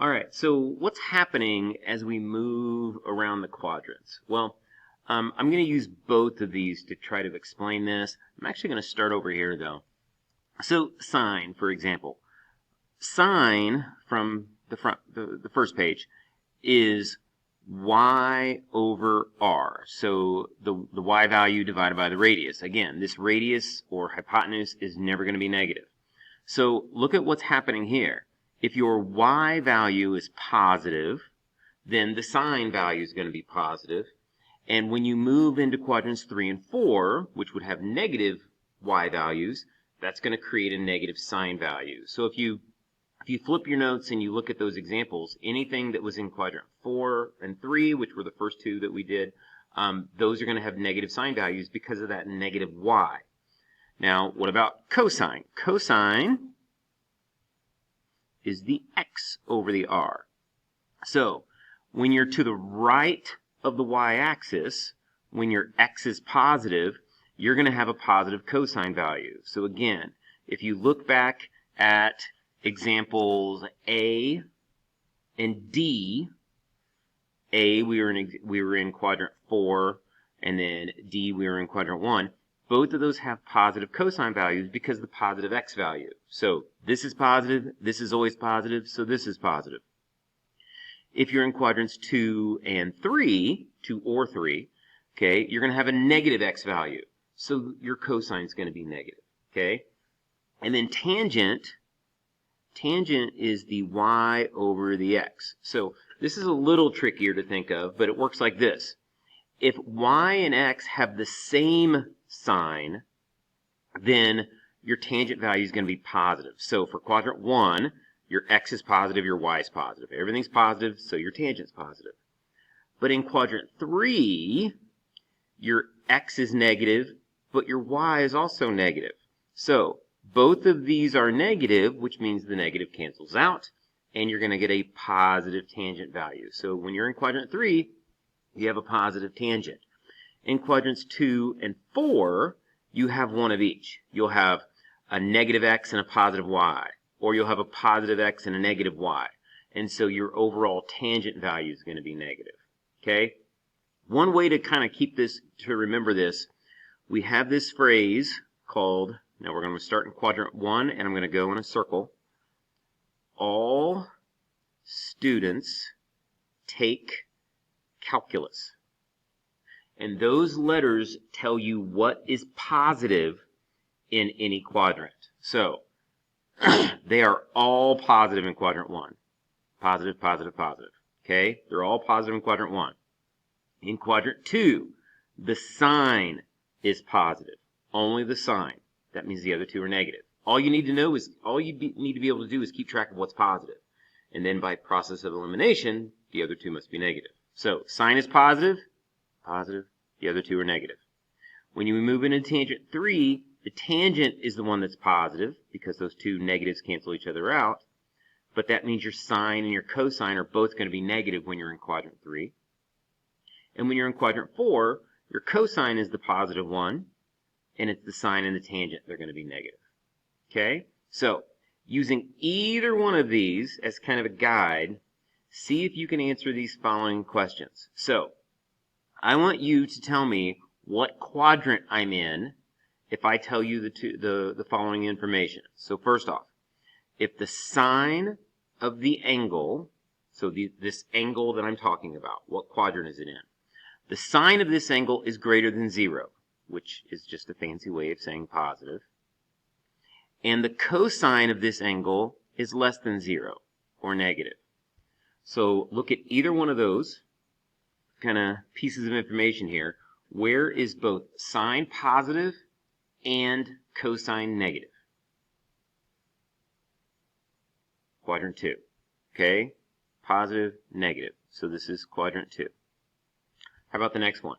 All right, so what's happening as we move around the quadrants? Well, I'm going to use both of these to try to explain this. I'm actually going to start over here, though. So sine, for example. Sine from the front, the first page, is y over r. So the y value divided by the radius. Again, this radius or hypotenuse is never going to be negative. So look at what's happening here. If your y value is positive, then the sine value is going to be positive. And when you move into quadrants 3 and 4, which would have negative y values, that's going to create a negative sine value. So if you flip your notes and you look at those examples, anything that was in quadrant 4 and 3, which were the first two that we did, those are going to have negative sine values because of that negative y. Now, what about cosine? Cosine is the x over the r. So, when you're to the right of the y-axis, when your x is positive, you're going to have a positive cosine value. So again, if you look back at examples A and D, A we were in quadrant 4, and then D we were in quadrant 1. Both of those have positive cosine values because of the positive x value. So this is positive, this is always positive, so this is positive. If you're in quadrants 2 and 3, 2 or 3, okay, you're going to have a negative x value. So your cosine is going to be negative, okay? And then tangent is the y over the x. So this is a little trickier to think of, but it works like this. If y and x have the same sign, then your tangent value is going to be positive. So for quadrant 1, your x is positive, your y is positive. Everything's positive, so your tangent's positive. But in quadrant 3, your x is negative, but your y is also negative. So both of these are negative, which means the negative cancels out, and you're going to get a positive tangent value. So when you're in quadrant 3, you have a positive tangent. In quadrants 2 and 4, you have one of each. You'll have a negative x and a positive y, or you'll have a positive x and a negative y. And so your overall tangent value is going to be negative. Okay? One way to kind of keep this, to remember this, we have this phrase called, now we're going to start in quadrant 1, and I'm going to go in a circle. All students take calculus. And those letters tell you what is positive in any quadrant. So, they are all positive in quadrant 1. Positive, positive, positive. Okay? They're all positive in quadrant 1. In quadrant 2, the sign is positive. Only the sign. That means the other two are negative. All you need to know is, need to be able to do is keep track of what's positive. And then by process of elimination, the other two must be negative. So, sign is positive, positive, the other two are negative. When you move into tangent 3, the tangent is the one that's positive because those two negatives cancel each other out. But that means your sine and your cosine are both going to be negative when you're in quadrant 3. And when you're in quadrant 4, your cosine is the positive one, and it's the sine and the tangent that are going to be negative. Okay? So, using either one of these as kind of a guide, see if you can answer these following questions. So, I want you to tell me what quadrant I'm in if I tell you the following information. So first off, if the sine of the angle, so this angle that I'm talking about, what quadrant is it in? The sine of this angle is greater than 0, which is just a fancy way of saying positive. And the cosine of this angle is less than 0, or negative. So look at either one of those kind of pieces of information here. Where is both sine positive and cosine negative? Quadrant 2. Okay? Positive, negative. So this is quadrant 2. How about the next one?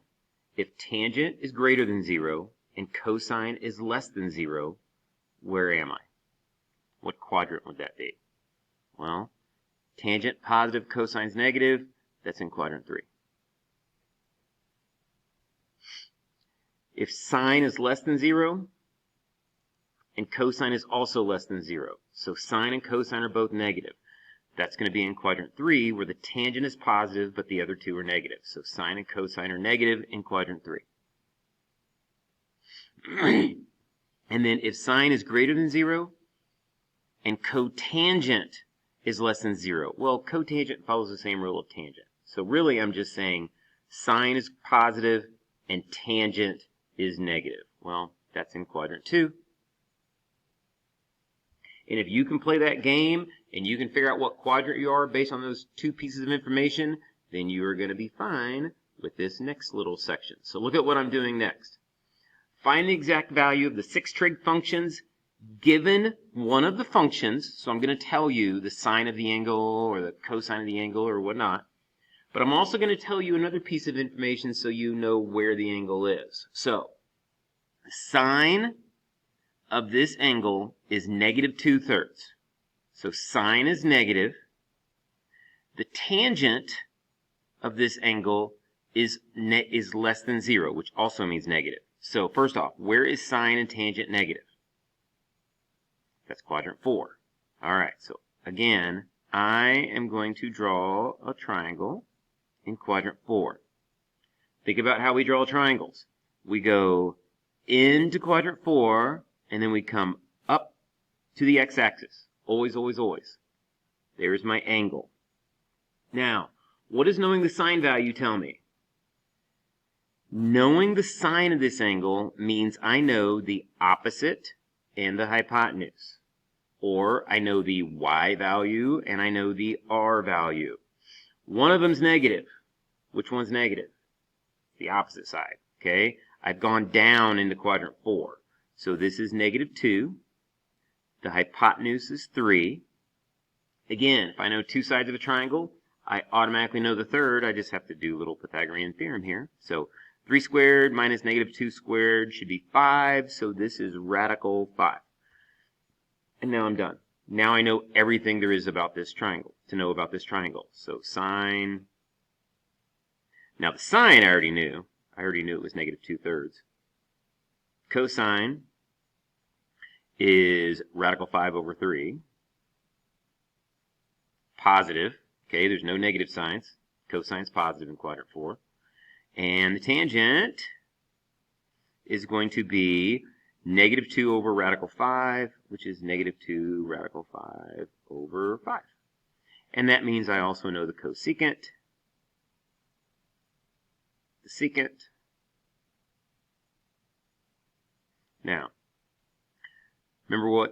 If tangent is greater than 0 and cosine is less than 0, where am I? What quadrant would that be? Well, tangent positive, cosine's negative, that's in quadrant 3. If sine is less than 0, and cosine is also less than 0, so sine and cosine are both negative, That's going to be in quadrant 3, where the tangent is positive, but the other two are negative. So sine and cosine are negative in quadrant 3. And then if sine is greater than 0 and cotangent is less than 0, well, cotangent follows the same rule of tangent. So really I'm just saying sine is positive and tangent is negative. Well, that's in quadrant 2. And if you can play that game and you can figure out what quadrant you are based on those two pieces of information, then you are going to be fine with this next little section. So look at what I'm doing next. Find the exact value of the 6 trig functions given one of the functions. So I'm going to tell you the sine of the angle or the cosine of the angle or whatnot. But I'm also going to tell you another piece of information so you know where the angle is. So sine of this angle is negative 2/3. So sine is negative. The tangent of this angle is less than 0, which also means negative. So first off, where is sine and tangent negative? That's quadrant 4. All right, so again, I am going to draw a triangle in quadrant 4. Think about how we draw triangles. We go into quadrant 4, and then we come up to the x-axis. Always, always, always. There's my angle. Now, what does knowing the sine value tell me? Knowing the sine of this angle means I know the opposite and the hypotenuse. Or I know the y value and I know the r value. One of them's negative. Which one's negative? The opposite side. Okay? I've gone down into quadrant 4. So this is negative 2. The hypotenuse is 3. Again, if I know two sides of a triangle, I automatically know the third. I just have to do a little Pythagorean theorem here. So 3 squared minus negative 2 squared should be 5. So this is radical 5. And now I'm done. Now I know everything there is about this triangle, to know about this triangle. So sine. Now the sine I already knew. I already knew it was negative 2/3. Cosine is radical 5 over 3. Positive. Okay, there's no negative signs. Cosine's positive in quadrant 4. And the tangent is going to be negative 2 over radical 5, which is negative 2 radical 5 over 5. And that means I also know the cosecant, the secant. Now, remember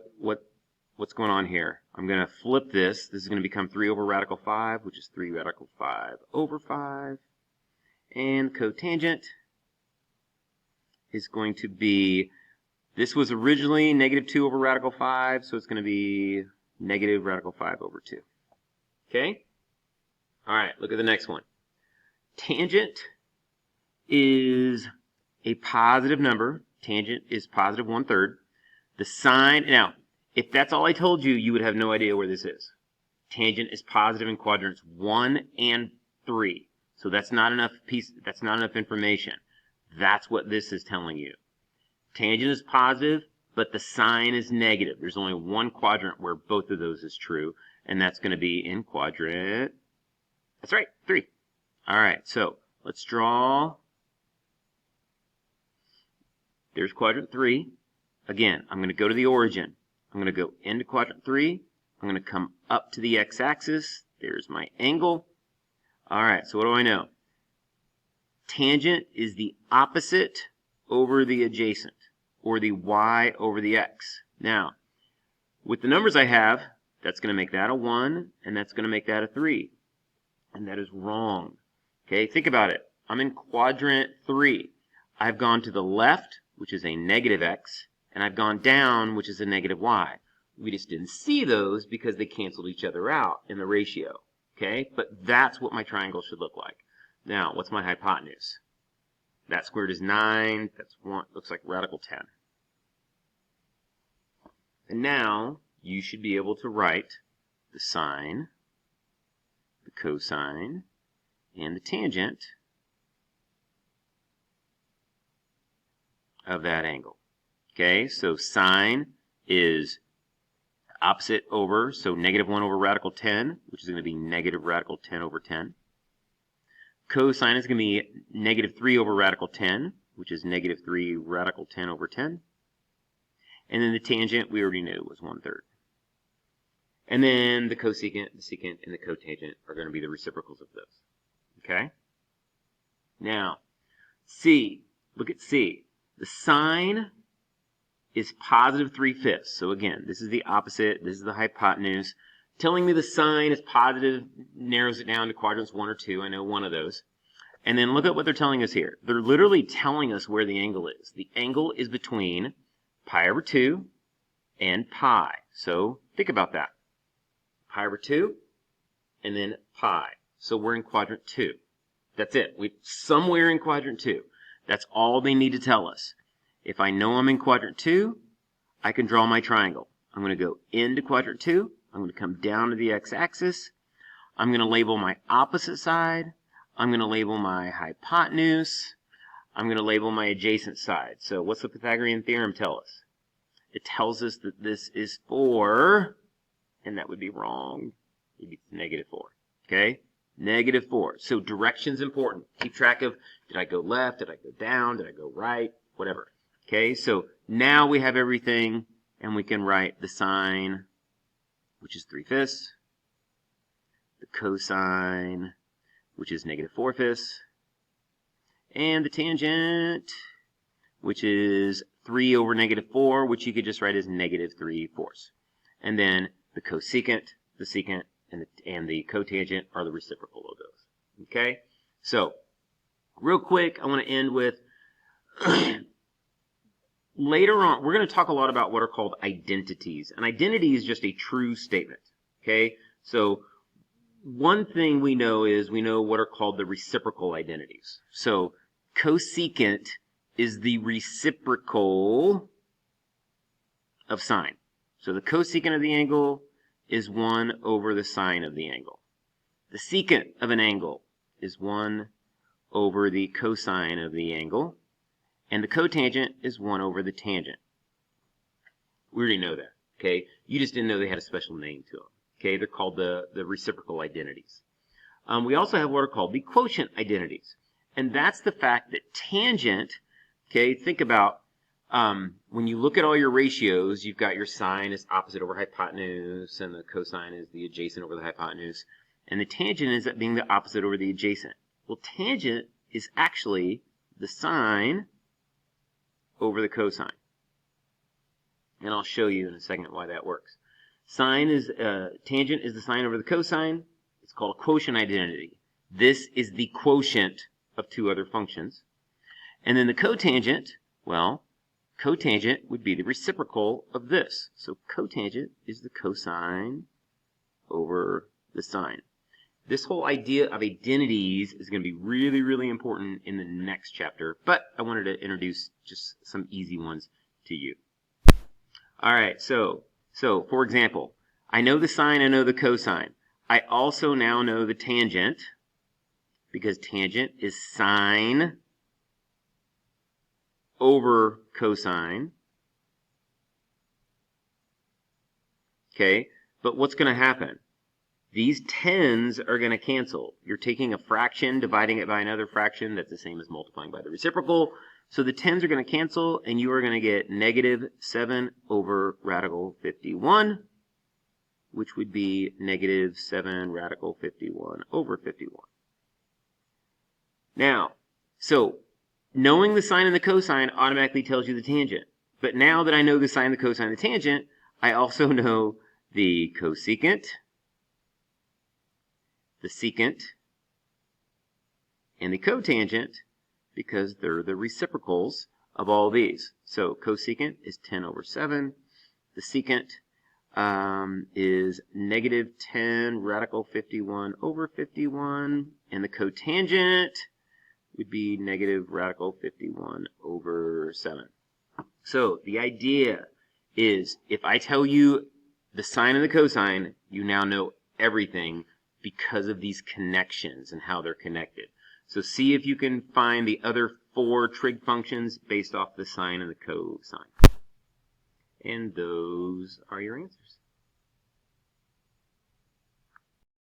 what's going on here. I'm going to flip this. This is going to become 3 over radical 5, which is 3 radical 5 over 5. And cotangent is going to be, this was originally negative 2 over radical 5, so it's going to be negative radical 5 over 2. Okay? All right, look at the next one. Tangent is a positive number. Tangent is positive 1/3. The sine, now, if that's all I told you, you would have no idea where this is. Tangent is positive in quadrants 1 and 3. So that's not enough information. That's what this is telling you. Tangent is positive, but the sine is negative. There's only one quadrant where both of those is true, and that's going to be in quadrant, that's right, 3. All right, so let's draw. There's quadrant 3. Again, I'm going to go to the origin. I'm going to go into quadrant 3. I'm going to come up to the x-axis. There's my angle. All right, so what do I know? Tangent is the opposite over the adjacent, or the y over the x. Now, with the numbers I have, that's going to make that a 1, and that's going to make that a 3. And that is wrong. Okay, think about it. I'm in quadrant 3. I've gone to the left, which is a negative x, and I've gone down, which is a negative y. We just didn't see those because they canceled each other out in the ratio. Okay, but that's what my triangle should look like. Now, what's my hypotenuse? That squared is 9. That's 1. Looks like radical 10. And now you should be able to write the sine, the cosine, and the tangent of that angle. Okay, so sine is opposite over, so negative 1 over radical 10, which which is going to be negative radical 10 over 10. Cosine is going to be negative 3 over radical 10, which is negative 3 radical 10 over 10. And then the tangent, we already knew, was 1/3. And then the cosecant, the secant, and the cotangent are going to be the reciprocals of those. Okay? Now, C. Look at C. The sine is positive 3/5. So again, this is the opposite. This is the hypotenuse. Telling me the sine is positive narrows it down to quadrants 1 or 2. I know one of those. And then look at what they're telling us here. They're literally telling us where the angle is. The angle is between pi over 2 and pi. So think about that. Pi over 2 and then pi. So we're in quadrant 2. That's it. We're somewhere in quadrant 2. That's all they need to tell us. If I know I'm in quadrant 2, I can draw my triangle. I'm going to go into quadrant 2. I'm going to come down to the x-axis. I'm going to label my opposite side. I'm going to label my hypotenuse. I'm going to label my adjacent side. So what's the Pythagorean theorem tell us? It tells us that this is 4, and that would be wrong. It would be negative 4. Okay? Negative 4. So direction's important. Keep track of, did I go left? Did I go down? Did I go right? Whatever. Okay? So now we have everything, and we can write the sine, which is 3/5, the cosine, which is negative 4/5, and the tangent, which is 3 over negative 4, which you could just write as negative 3/4. And then the cosecant, the secant, and the cotangent are the reciprocal of those. Okay? So, real quick, I want to end with, later on, we're going to talk a lot about what are called identities. An identity is just a true statement. Okay? So, one thing we know is we know what are called the reciprocal identities. So, cosecant is the reciprocal of sine. So the cosecant of the angle is 1 over the sine of the angle. The secant of an angle is 1 over the cosine of the angle. And the cotangent is 1 over the tangent. We already know that. Okay? You just didn't know they had a special name to them. Okay? They're called the reciprocal identities. We also have what are called the quotient identities. And that's the fact that tangent, okay, think about when you look at all your ratios, you've got your sine is opposite over hypotenuse, and the cosine is the adjacent over the hypotenuse, and the tangent ends up being the opposite over the adjacent. Well, tangent is actually the sine over the cosine. And I'll show you in a second why that works. Tangent is the sine over the cosine. It's called a quotient identity. This is the quotient of two other functions. And then the cotangent, well, cotangent would be the reciprocal of this. So cotangent is the cosine over the sine. This whole idea of identities is going to be really, really important in the next chapter, but I wanted to introduce just some easy ones to you. All right, so for example, I know the sine, I know the cosine. I also now know the tangent, because tangent is sine over cosine. Okay, but what's going to happen? These tens are going to cancel. You're taking a fraction, dividing it by another fraction. That's the same as multiplying by the reciprocal. So the tens are going to cancel, and you are going to get negative 7 over radical 51, which would be negative 7 radical 51 over 51. Now, so knowing the sine and the cosine automatically tells you the tangent. But now that I know the sine, the cosine, the tangent, I also know the cosecant, the secant, and the cotangent, because they're the reciprocals of all these. So cosecant is 10 over 7. The secant is negative 10 radical 51 over 51. And the cotangent would be negative radical 51 over 7. So the idea is, if I tell you the sine and the cosine, you now know everything because of these connections and how they're connected. So see if you can find the other 4 trig functions based off the sine and the cosine. And those are your answers.